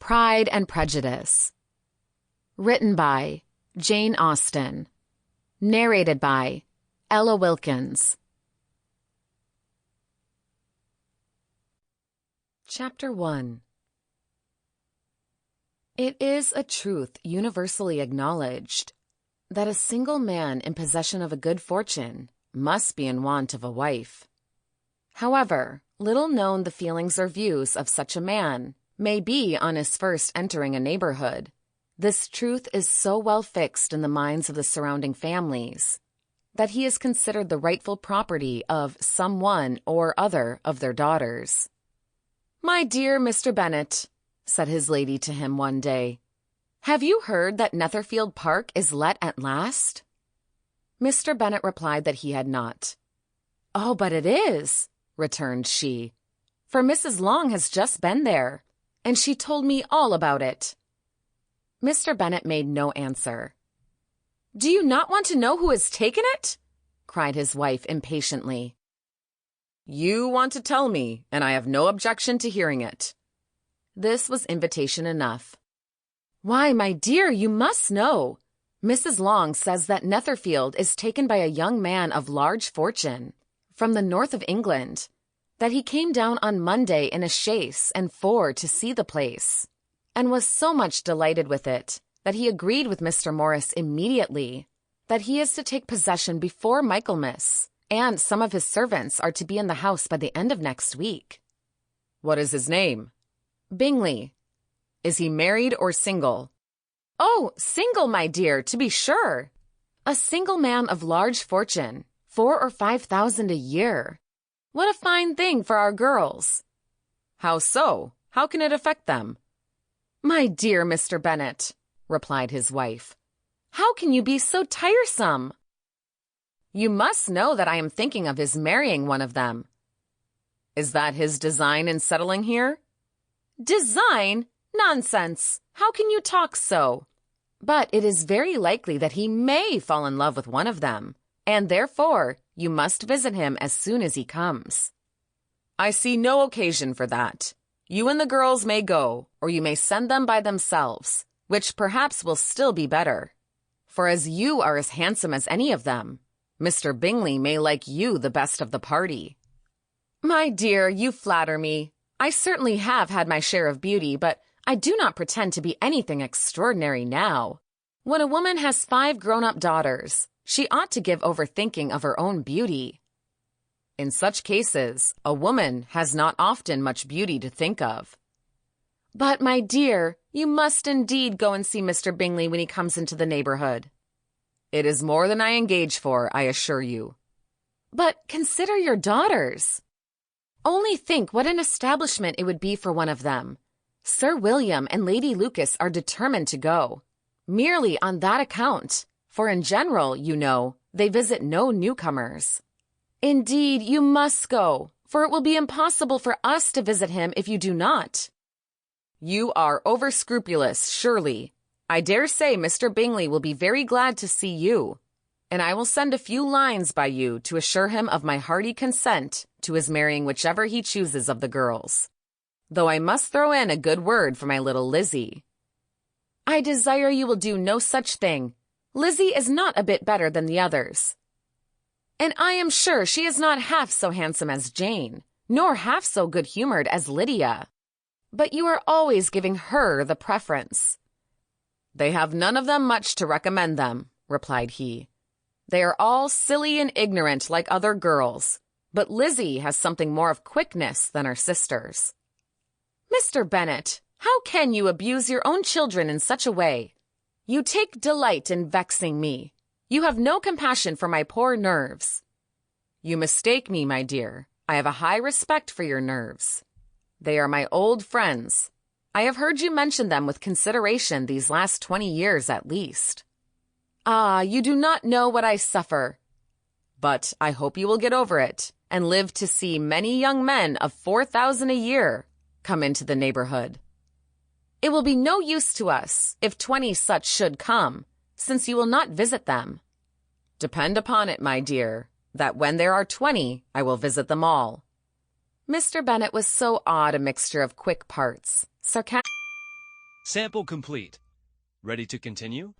Pride and Prejudice. Written by Jane Austen. Narrated by Ella Wilkins. Chapter 1. It is a truth universally acknowledged that a single man in possession of a good fortune must be in want of a wife. However, little known the feelings or views of such a man may be on his first entering a neighborhood. This truth is so well fixed in the minds of the surrounding families that he is considered the rightful property of some one or other of their daughters. "My dear Mr. Bennet," said his lady to him one day, "have you heard that Netherfield Park is let at last?" Mr. Bennet replied that he had not. "Oh, but it is," returned she, "for Mrs. Long has just been there, and she told me all about it." Mr. Bennet made no answer. "Do you not want to know who has taken it?" cried his wife impatiently. "You want to tell me, and I have no objection to hearing it." This was invitation enough. "Why, my dear, you must know. Mrs. Long says that Netherfield is taken by a young man of large fortune from the north of England, that he came down on Monday in a chaise and four to see the place, and was so much delighted with it that he agreed with Mr. Morris immediately that he is to take possession before Michaelmas, and some of his servants are to be in the house by the end of next week." "What is his name?" "Bingley." "Is he married or single?" "Oh, single, my dear, to be sure. A single man of large fortune, 4,000 or 5,000 a year. What a fine thing for our girls." "How so? How can it affect them?" "My dear Mr. Bennet," replied his wife, "how can you be so tiresome? You must know that I am thinking of his marrying one of them." "Is that his design in settling here?" "Design? Nonsense! How can you talk so? But it is very likely that he may fall in love with one of them, and therefore you must visit him as soon as he comes." "I see no occasion for that. You and the girls may go, or you may send them by themselves, which perhaps will still be better. For as you are as handsome as any of them, Mr. Bingley may like you the best of the party." "My dear, you flatter me. I certainly have had my share of beauty, but I do not pretend to be anything extraordinary now. When a woman has 5 grown-up daughters, she ought to give over thinking of her own beauty." "In such cases, a woman has not often much beauty to think of." "But, my dear, you must indeed go and see Mr. Bingley when he comes into the neighborhood." "It is more than I engage for, I assure you." "But consider your daughters. Only think what an establishment it would be for one of them. Sir William and Lady Lucas are determined to go, merely on that account, for in general, you know, they visit no newcomers. Indeed, you must go, for it will be impossible for us to visit him if you do not." "You are over-scrupulous, surely. I dare say Mr. Bingley will be very glad to see you, and I will send a few lines by you to assure him of my hearty consent to his marrying whichever he chooses of the girls. Though I must throw in a good word for my little Lizzie." "I desire you will do no such thing. Lizzie is not a bit better than the others. And I am sure she is not half so handsome as Jane, nor half so good-humored as Lydia. But you are always giving her the preference." "They have none of them much to recommend them," replied he. "They are all silly and ignorant like other girls, but Lizzie has something more of quickness than her sisters." "Mr. Bennet, how can you abuse your own children in such a way? You take delight in vexing me. You have no compassion for my poor nerves." "You mistake me, my dear. I have a high respect for your nerves. They are my old friends. I have heard you mention them with consideration these last 20 years at least." "Ah, you do not know what I suffer." "But I hope you will get over it, and live to see many young men of 4,000 a year come into the neighborhood." "It will be no use to us if 20 such should come, since you will not visit them." "Depend upon it, my dear, that when there are 20, I will visit them all." Mr. Bennet was so odd a mixture of quick parts, sarcastic Sample complete. Ready to continue?